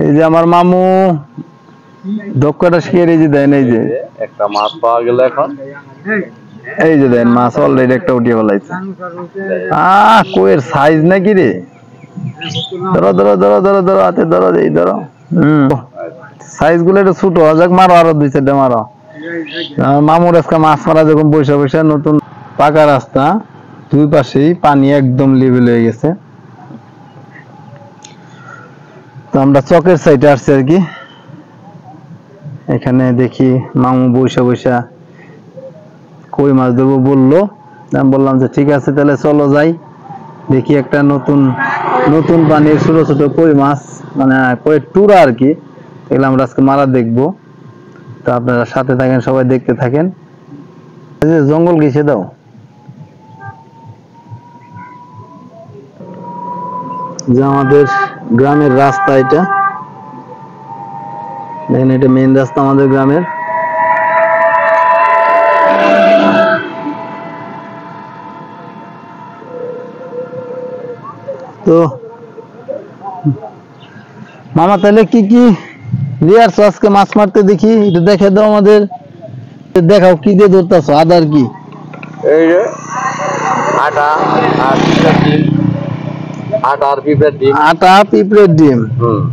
এই যে আমার মামু দক্ষটা শিখে এই যে দেন, এই যে একটা মাছ পাওয়া গেল এখন। এই যে দেন মাছ অলরেডি একটা উঠিয়ে ফেলাইছে। কোয়ের সাইজ নাকি রে? ধরো ধরো ধরো ধরো ধরো, হাতে ধরো, এই ধরো। সাইজ গুলো একটু ছোট, যাক মারো, আরো 2-4টা মারো। মামুর আজকে মাছ মারা যখন বৈশা বৈশা, নতুন পাকা রাস্তা, দুই পাশেই পানি একদম লেভেল হয়ে গেছে। তো আমরা চকের সাইডে আসছি আর কি। এখানে দেখি মামু বৈশা বৈশা কই মাছ ধরবো বললো। আমি বললাম যে ঠিক আছে, তাহলে চলো যাই, দেখি একটা নতুন নতুন পানির ছোট ছোট কই মাছ, মানে কইয়ের টুরা আর কি, এগুলো আমরা আজকে মারা দেখবো। তো আপনারা সাথে থাকেন, সবাই দেখতে থাকেন। জঙ্গল ঘেঁষে দাও। যে আমাদের গ্রামের রাস্তা, এটা দেখেন, এটা মেইন রাস্তা আমাদের গ্রামের। তো মামা তাহলে কি কি রিয়ার্স আজকে মাছ মারতে দেখি, এটা দেখে দাও আমাদের, দেখাও কি দিয়ে ধরতেছ, আদার কি? এই যে আটা আর পিঁপড়ের ডিম, আটা আর পিঁপড়ের ডিম। আটা পিঁপড়ের ডিম,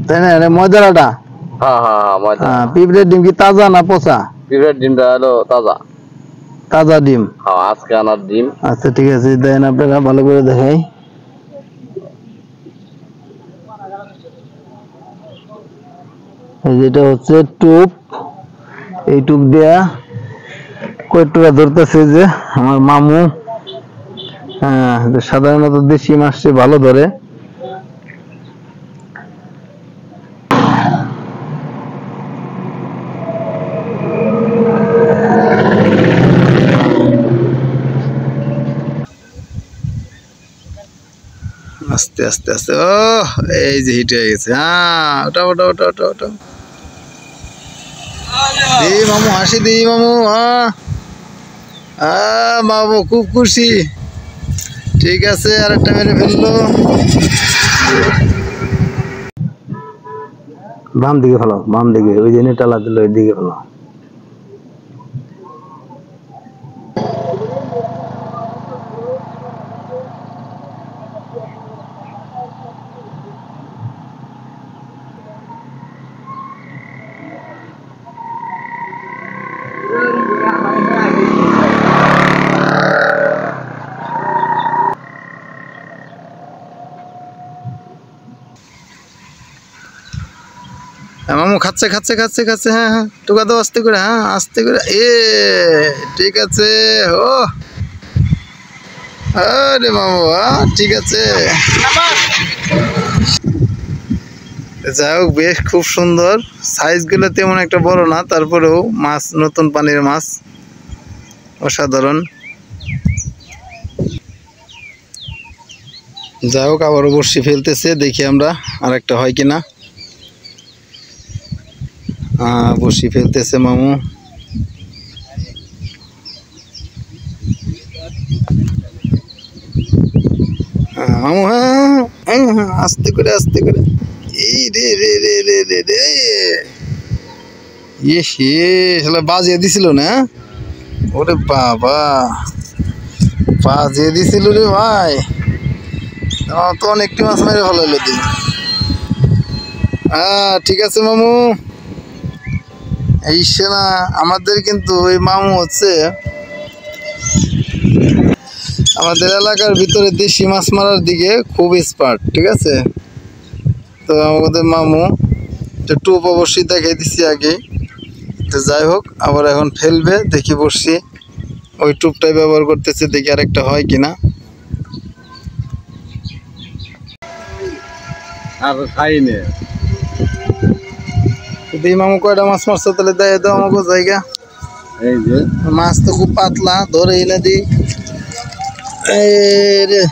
তাই না? ময়দার আটা? হ্যাঁ হ্যাঁ হ্যাঁ, ময়দা। পিঁপড়ের ডিম কি তাজা না পচা? পিঁপড়ের ডিমটা হলো তাজা। তাজা ডিম? হ্যাঁ, আজকে আনার ডিম। আচ্ছা ঠিক আছে, দেন আপনারা ভালো করে দেখাই। যেটা হচ্ছে টুপ, এই টুপ দেয়া কয়েকটুকা ধরতেছে যে আমার মামু। হ্যাঁ, সাধারণত দেশি মাছটি ভালো ধরে। আস্তে আস্তে আস্তে, ও এই যে হিট হয়ে গেছে। হ্যাঁ, ওটা ওটা ওটা ওটা ওটা দি মামু, হাসি দি মামু। মামু খুব খুশি। ঠিক আছে, আর একটা মেরে ফেললো। বাম দিকে ফেলো, বাম দিকে, ওই জন্য টালা দিল, ওই দিকে ফেলো। মামু খাচ্ছে খাচ্ছে খাচ্ছে খাচ্ছে। হ্যাঁ হ্যাঁ, টোকা দাও আস্তে করে। হ্যাঁ, আস্তে করে। ঠিক আছে। ও আরে মামু, ঠিক আছে। যাই হোক, বেশ খুব সুন্দর। সাইজ গুলো তেমন একটা বড় না, তারপরেও মাছ, নতুন পানির মাছ, অসাধারণ। যাই হোক, আবারও বড়শি ফেলতেছে, দেখি আমরা আর একটা হয় কিনা। বড়শি ফেলতেছে মামু। মামু, হ্যাঁ হ্যাঁ, আস্তে করে আস্তে করে। এই রে রে রে রে রে রে, বাজিয়ে দিছিল না? ওরে বাবা, বাজিয়ে দিছিল রে ভাই। তো অনেকটি মাছ মেরে ভালো হলো দিন। ঠিক আছে মামু। এই না, আমাদের কিন্তু ওই মামু হচ্ছে আমাদের এলাকার ভিতরে দেশি মাছ মারার দিকে খুব এক্সপার্ট, ঠিক আছে? তো আমাদের মামু টুপ অবশ্যই দেখাই দিচ্ছি আগে। তো যাই হোক, আবার এখন ফেলবে, দেখি বসছি ওই টুপটাই ব্যবহার করতেছে, দেখি আরেকটা হয় কিনা। আর খাইনি। দিই মামু, কয়টা মাছ মারছো তাহলে দেয় দাও আমাকে জায়গা। এই যে মাছ তো খুব পাতলা, ধরে এনে দিই। রে,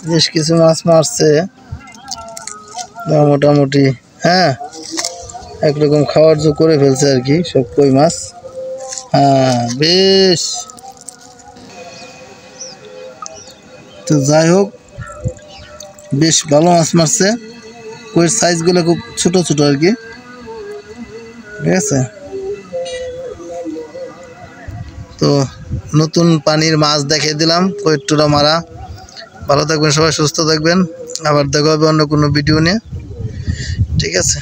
বেশ কিছু মাছ মারছে মোটামুটি। হ্যাঁ, একরকম খাওয়ার জো করে ফেলছে আর কি, সব কই মাছ। হ্যাঁ, বেশ। তো যাই হোক, বেশ ভালো মাছ মারছে। কইয়ের সাইজগুলো খুব ছোট ছোট আর কি, ঠিক আছে। তো নতুন পানির মাছ দেখিয়ে দিলাম, কইয়ের টোরা মারা। ভালো থাকবেন সবাই, সুস্থ থাকবেন, আবার দেখা হবে অন্য কোনো ভিডিও নিয়ে, ঠিক আছে।